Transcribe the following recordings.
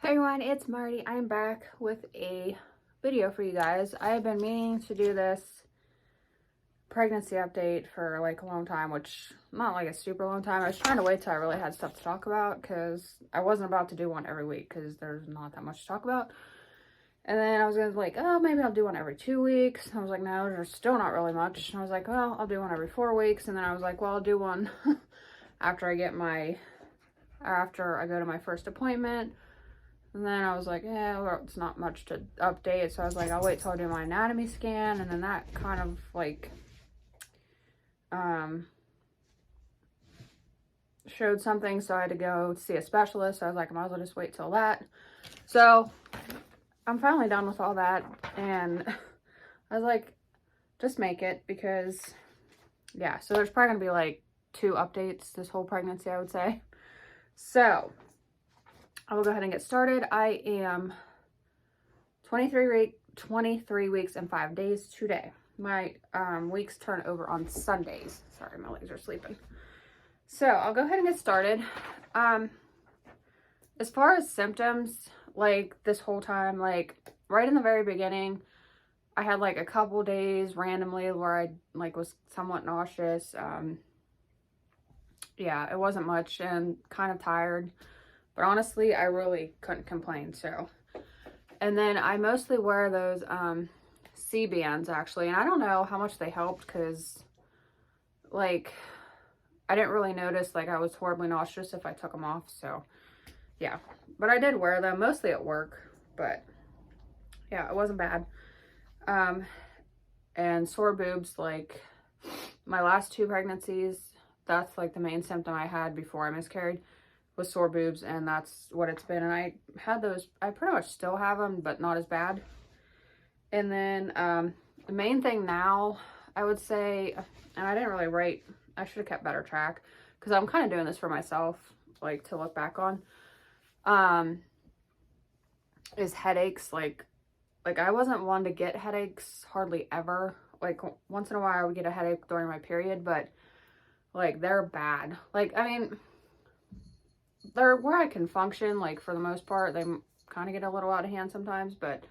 Hi everyone, it's Marty. I'm back with a video for you guys. I have been meaning to do this pregnancy update for like a long time, which not like a super long time. I was trying to wait till I really had stuff to talk about because I wasn't about to do one every week because there's not that much to talk about. And then I was gonna like, oh, maybe I'll do one every 2 weeks. I was like, no, there's still not really much. And I was like, well, I'll do one every 4 weeks. And then I was like, well, I'll do one after I go to my first appointment. And then I was like, yeah, well, it's not much to update. So I was like, I'll wait till I do my anatomy scan. And then that kind of like showed something. So I had to go see a specialist. So I was like, I might as well just wait till that. So I'm finally done with all that. And I was like, just make it because, yeah. So there's probably going to be like 2 updates this whole pregnancy, I would say. So I will go ahead and get started. I am 23 weeks and 5 days today. My weeks turn over on Sundays. Sorry, my legs are sleeping. So I'll go ahead and get started. As far as symptoms, like this whole time, like right in the very beginning, I had like a couple days randomly where I like was somewhat nauseous. Yeah, it wasn't much and kind of tired. But honestly, I really couldn't complain, so. And then I mostly wear those C-bands, actually. And I don't know how much they helped because, like, I didn't really notice, like, I was horribly nauseous if I took them off. So, yeah. But I did wear them, mostly at work. But, yeah, it wasn't bad. And sore boobs, like, my last 2 pregnancies, that's, like, the main symptom I had before I miscarried. Was sore boobs, and that's what it's been. And I had those, I pretty much still have them, but not as bad. And then the main thing now, I would say, and I didn't really write, I should have kept better track because I'm kind of doing this for myself, like to look back on, is headaches. Like I wasn't one to get headaches hardly ever. Like once in a while I would get a headache during my period, but like they're bad. Like, I mean, they're where I can function, like for the most part. They kind of get a little out of hand sometimes, but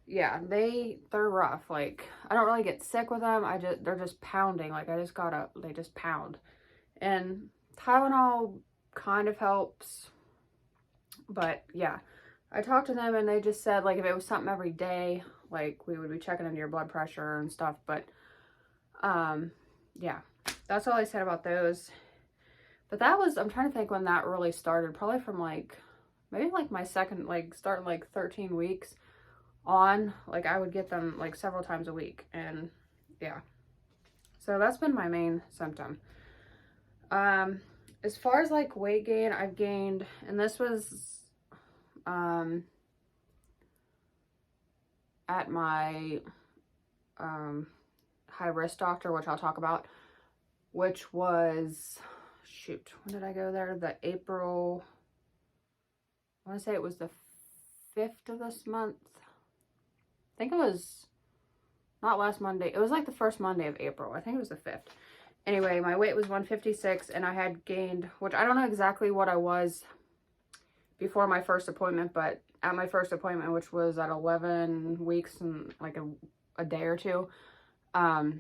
yeah, they're rough. Like I don't really get sick with them. They're just pounding. Like they just pound. And Tylenol kind of helps, but yeah, I talked to them and they just said like if it was something every day, like we would be checking into your blood pressure and stuff. But yeah, that's all I said about those. But that was, I'm trying to think when that really started. Probably from like, maybe like my second, like starting like 13 weeks on. Like I would get them like several times a week. And yeah. So that's been my main symptom. As far as like weight gain, I've gained, and this was at my high risk doctor, which I'll talk about, which was, shoot, when did I go there? The April, I want to say it was the 5th of this month. I think it was not last Monday. It was like the first Monday of April. I think it was the 5th. Anyway, my weight was 156 and I had gained, which I don't know exactly what I was before my first appointment, but at my first appointment, which was at 11 weeks and like a day or 2, I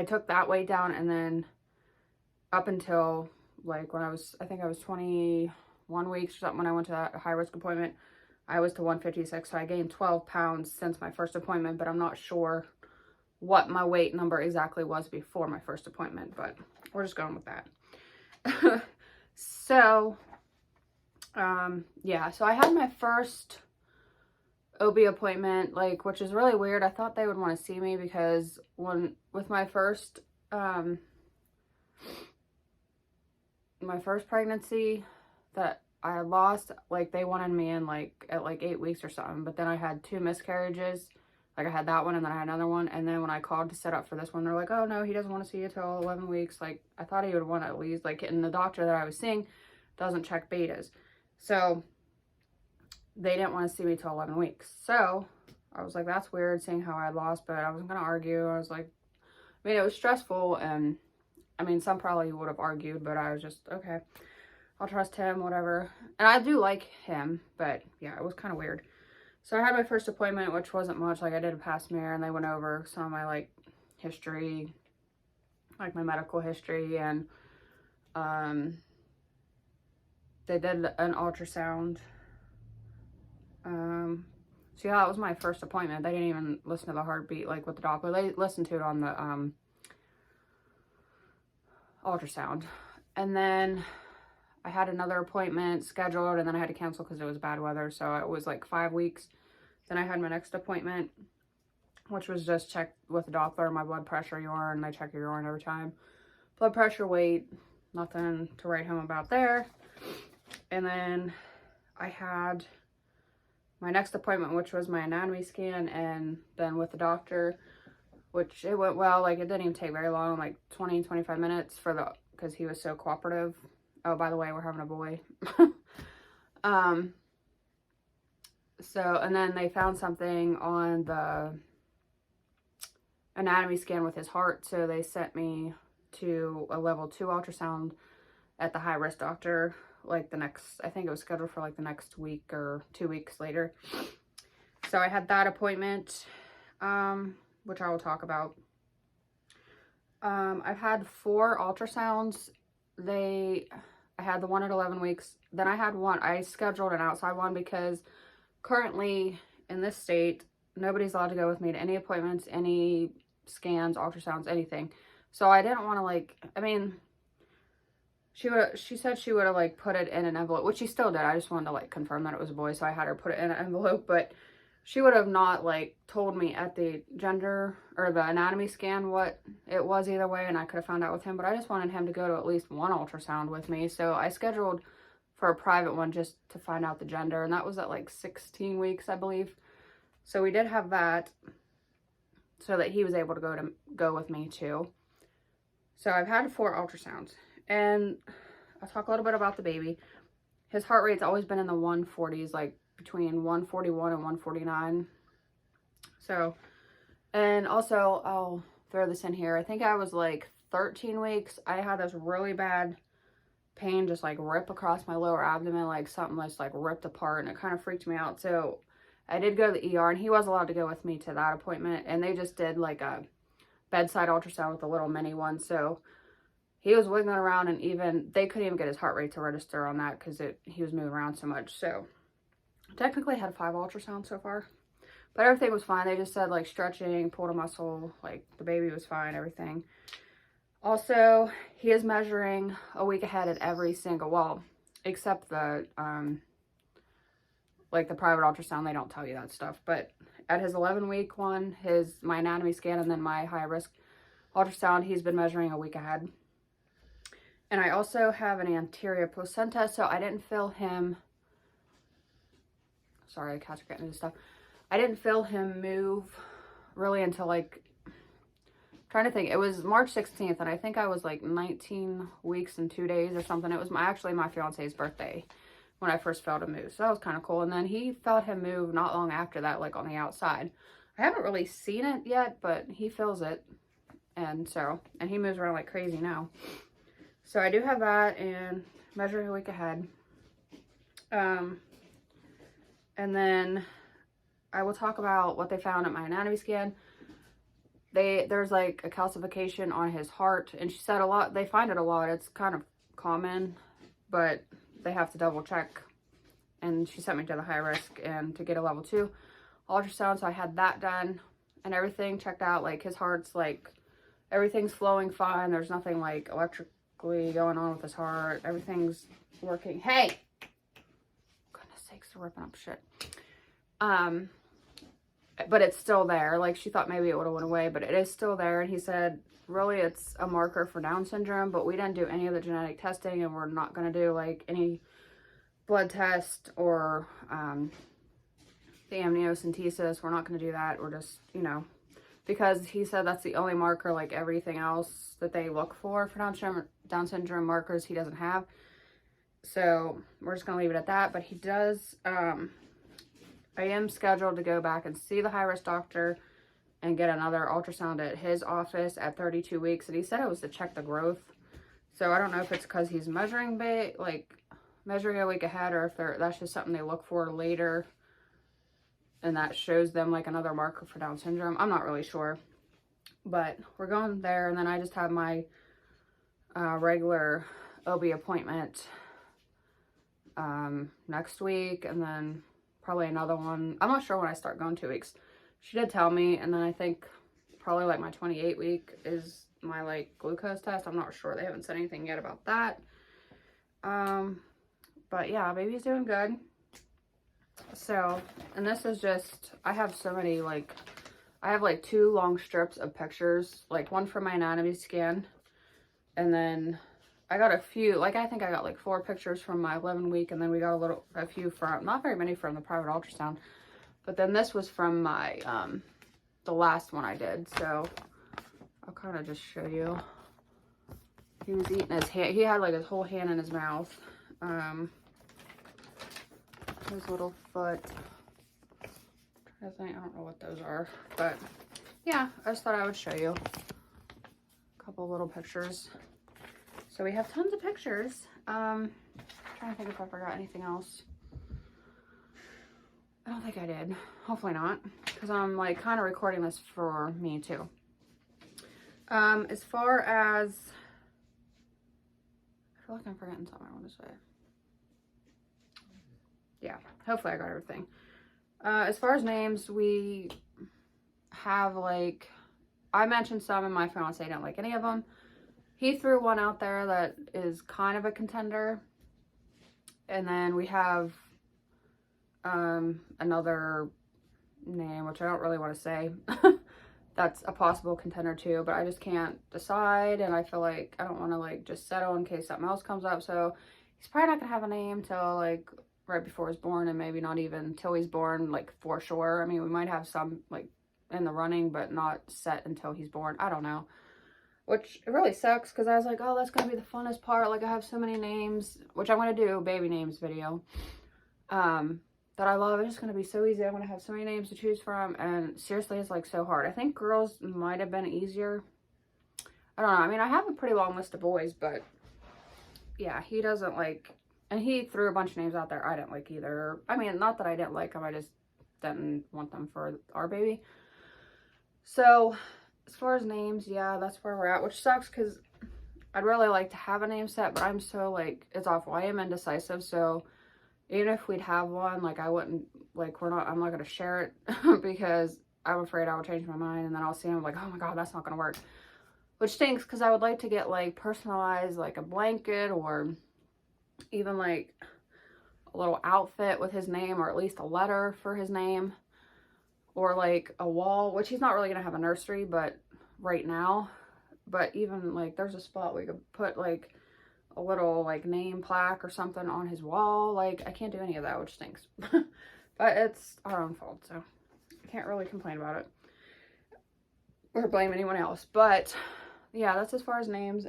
took that weight down, and then up until like when I think I was 21 weeks or something when I went to that high risk appointment, I was to 156. So I gained 12 pounds since my first appointment, but I'm not sure what my weight number exactly was before my first appointment, but we're just going with that. So, yeah, so I had my first OB appointment, like, which is really weird. I thought they would want to see me because with my first pregnancy that I lost, like they wanted me in like at like 8 weeks or something, but then I had 2 miscarriages. Like I had that one and then I had another one, and then when I called to set up for this one, they're like, oh no, he doesn't want to see you till 11 weeks. Like I thought he would want to at least, like, and the doctor that I was seeing doesn't check betas, so they didn't want to see me till 11 weeks. So I was like, that's weird, seeing how I lost, but I wasn't gonna argue. I was like, I mean, it was stressful, and I mean, some probably would have argued, but I was just, okay, I'll trust him, whatever. And I do like him, but yeah, it was kind of weird. So I had my first appointment, which wasn't much. Like, I did a pap smear, and they went over some of my, like, history, like my medical history, and they did an ultrasound. So yeah, that was my first appointment. They didn't even listen to the heartbeat, like, with the Doppler. They listened to it on the ultrasound. And then I had another appointment scheduled, and then I had to cancel because it was bad weather. So it was like 5 weeks. Then I had my next appointment, which was just checked with the Doppler, my blood pressure, urine. They check your urine every time. Blood pressure, weight, nothing to write home about there. And then I had my next appointment, which was my anatomy scan, and then with the doctor, which it went well. Like, it didn't even take very long, like 20, 25 minutes because he was so cooperative. Oh, by the way, we're having a boy. So, and then they found something on the anatomy scan with his heart, so they sent me to a level 2 ultrasound at the high-risk doctor, like the next, I think it was scheduled for like the next week or 2 weeks later. So I had that appointment, which I will talk about. I've had 4 ultrasounds. I had the one at 11 weeks. Then I had one, I scheduled an outside one because currently in this state, nobody's allowed to go with me to any appointments, any scans, ultrasounds, anything. So I didn't want to, like, I mean, she said she would have, like, put it in an envelope, which she still did. I just wanted to, like, confirm that it was a boy, so I had her put it in an envelope, but she would have not, like, told me at the gender or the anatomy scan what it was either way, and I could have found out with him, but I just wanted him to go to at least one ultrasound with me, so I scheduled for a private one just to find out the gender, and that was at, like, 16 weeks, I believe. So we did have that so that he was able to go with me, too. So I've had 4 ultrasounds. And I'll talk a little bit about the baby. His heart rate's always been in the 140s, like between 141 and 149. So, and also, I'll throw this in here. I think I was like 13 weeks. I had this really bad pain just like rip across my lower abdomen, like something just like ripped apart, and it kind of freaked me out. So I did go to the ER, and he was allowed to go with me to that appointment. And they just did like a bedside ultrasound with a little mini one. So he was wiggling around, and they couldn't even get his heart rate to register on that because he was moving around so much. So technically I had 5 ultrasounds so far, but everything was fine. They just said like stretching, pulled a muscle, like the baby was fine, everything. Also, he is measuring a week ahead at every single, well, except the, like the private ultrasound, they don't tell you that stuff. But at his 11-week one, my anatomy scan, and then my high risk ultrasound, he's been measuring a week ahead. And I also have an anterior placenta, so I didn't feel him, sorry, cats are getting into stuff. I didn't feel him move really until like, I'm trying to think, it was March 16th, and I think I was like 19 weeks and 2 days or something. It was actually my fiance's birthday when I first felt him move, so that was kind of cool. And then he felt him move not long after that, like on the outside. I haven't really seen it yet, but he feels it, and he moves around like crazy now. So I do have that, and measuring a week ahead. And then I will talk about what they found at my anatomy scan. There's like a calcification on his heart, and she said they find it a lot. It's kind of common, but they have to double check. And she sent me to the high risk and to get a level 2 ultrasound. So I had that done, and everything checked out. Like his heart's like, everything's flowing fine. There's nothing like electrically going on with his heart. Everything's working. Hey, goodness sakes, they're ripping up shit. But it's still there. Like, she thought maybe it would have went away, but it is still there. And he said, really, it's a marker for Down syndrome, but we didn't do any of the genetic testing, and we're not going to do like any blood test or the amniocentesis. We're not going to do that. We're just, because he said that's the only marker, like everything else that they look for Down syndrome markers, he doesn't have. So we're just going to leave it at that. But he does, I am scheduled to go back and see the high-risk doctor and get another ultrasound at his office at 32 weeks. And he said it was to check the growth. So I don't know if it's because he's measuring big, like measuring a week ahead, or if that's just something they look for later and that shows them like another marker for Down syndrome. I'm not really sure, but we're going there. And then I just have my regular OB appointment next week, and then probably another one. I'm not sure when I start going 2 weeks. She did tell me, and then I think probably like my 28 week is my like glucose test. I'm not sure. They haven't said anything yet about that. But yeah, baby's doing good. So, and this is just, I have so many, like, I have like 2 long strips of pictures, like one from my anatomy scan, and then I got a few, like I think I got like 4 pictures from my 11 week, and then we got a few from, not very many from the private ultrasound, but then this was from my, the last one I did. So I'll kind of just show you. He was eating his hand, he had like his whole hand in his mouth. His little foot. I don't know what those are, but yeah, I just thought I would show you a couple little pictures. So we have tons of pictures. Trying to think if I forgot anything else. I don't think I did. Hopefully not, because I'm like kind of recording this for me too. As far as, I feel like I'm forgetting something I want to say. Yeah, hopefully I got everything. As far as names, we have like, I mentioned some and my fiance didn't like any of them. He threw one out there that is kind of a contender. And then we have another name, which I don't really want to say. That's a possible contender too, but I just can't decide. And I feel like I don't want to like just settle in case something else comes up. So he's probably not gonna have a name till like right before he's born, and maybe not even till he's born, like for sure. I mean, we might have some like in the running, but not set until he's born. I don't know, which it really sucks, because I was like, oh, that's gonna be the funnest part. Like I have so many names, which I'm gonna do a baby names video that I love. It's just gonna be so easy. I'm gonna have so many names to choose from, and seriously, it's like so hard. I think girls might have been easier. I don't know. I mean, I have a pretty long list of boys, but yeah, he doesn't like. And he threw a bunch of names out there I didn't like either. I mean, not that I didn't like them, I just didn't want them for our baby. So, as far as names, yeah, that's where we're at, which sucks because I'd really like to have a name set, but I'm so, like, it's awful. I am indecisive, so even if we'd have one, like, I wouldn't, like, I'm not going to share it because I'm afraid I would change my mind, and then I'll see him, like, oh my god, that's not going to work. Which stinks, because I would like to get, like, personalized, like, a blanket, or even like a little outfit with his name, or at least a letter for his name, or like a wall, which he's not really gonna have a nursery but right now, but even like there's a spot we could put like a little like name plaque or something on his wall. Like I can't do any of that, which stinks. But it's our own fault, so I can't really complain about it or blame anyone else. But yeah, that's as far as names.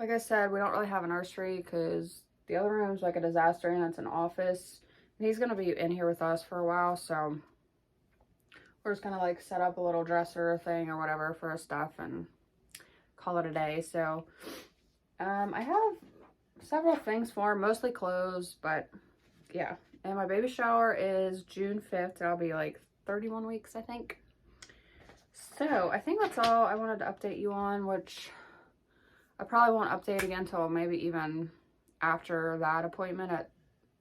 Like I said, we don't really have a nursery because the other room's like a disaster, and it's an office. And he's going to be in here with us for a while, so we're just going to like set up a little dresser thing or whatever for his stuff and call it a day. So I have several things for him, mostly clothes, but yeah. And my baby shower is June 5th. I'll be like 31 weeks, I think. So I think that's all I wanted to update you on, which I probably won't update again until maybe even after that appointment at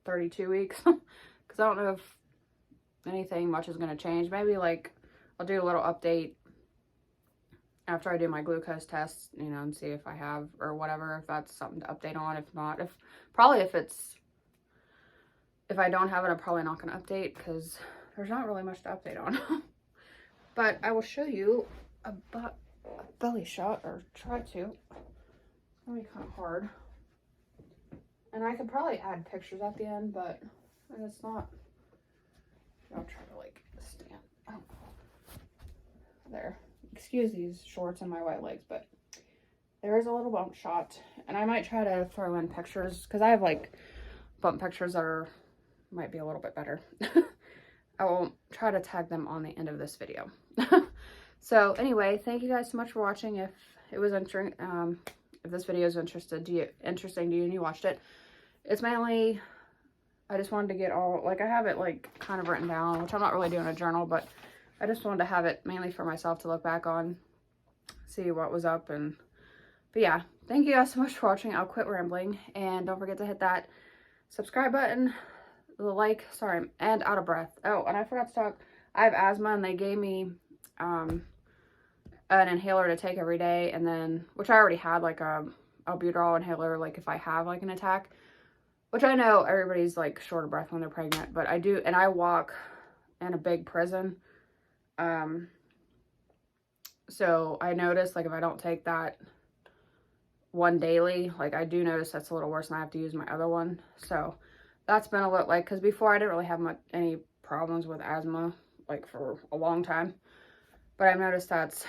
32 weeks. Because I don't know if anything much is going to change. Maybe like I'll do a little update after I do my glucose test, you know, and see if I have or whatever, if that's something to update on. If not, if I don't have it, I'm probably not going to update because there's not really much to update on. But I will show you a belly shot, or try to. It's gonna be kind of hard, and I could probably add pictures at the end, but it's not. I'll try to like stand. Oh, there. Excuse these shorts and my white legs, but there is a little bump shot, and I might try to throw in pictures because I have like bump pictures that might be a little bit better. I will try to tag them on the end of this video. So anyway, thank you guys so much for watching. If it was if this video is interesting to you and you watched it, it's mainly, I just wanted to get all, like, I have it like kind of written down, which I'm not really doing a journal, but I just wanted to have it mainly for myself to look back on, see what was up. And but yeah, thank you guys so much for watching. I'll quit rambling, and don't forget to hit that subscribe button, the like, sorry, and out of breath. Oh, and I forgot to talk, I have asthma, and they gave me an inhaler to take every day, and then, which I already had, like a albuterol inhaler, like if I have like an attack, which I know everybody's like short of breath when they're pregnant, but I do, and I walk in a big prison. So I noticed, like, if I don't take that one daily, like, I do notice that's a little worse and I have to use my other one. So that's been a little, like, because before I didn't really have any problems with asthma, like, for a long time. But I've noticed that's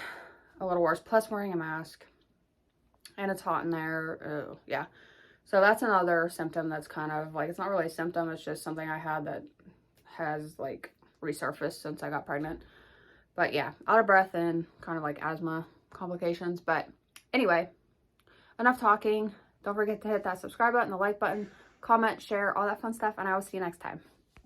a little worse, plus wearing a mask. And it's hot in there. Yeah. So that's another symptom that's kind of, like, it's not really a symptom. It's just something I had that has, like, resurfaced since I got pregnant. But yeah, out of breath and kind of like asthma complications. But anyway, enough talking. Don't forget to hit that subscribe button, the like button, comment, share, all that fun stuff. And I will see you next time.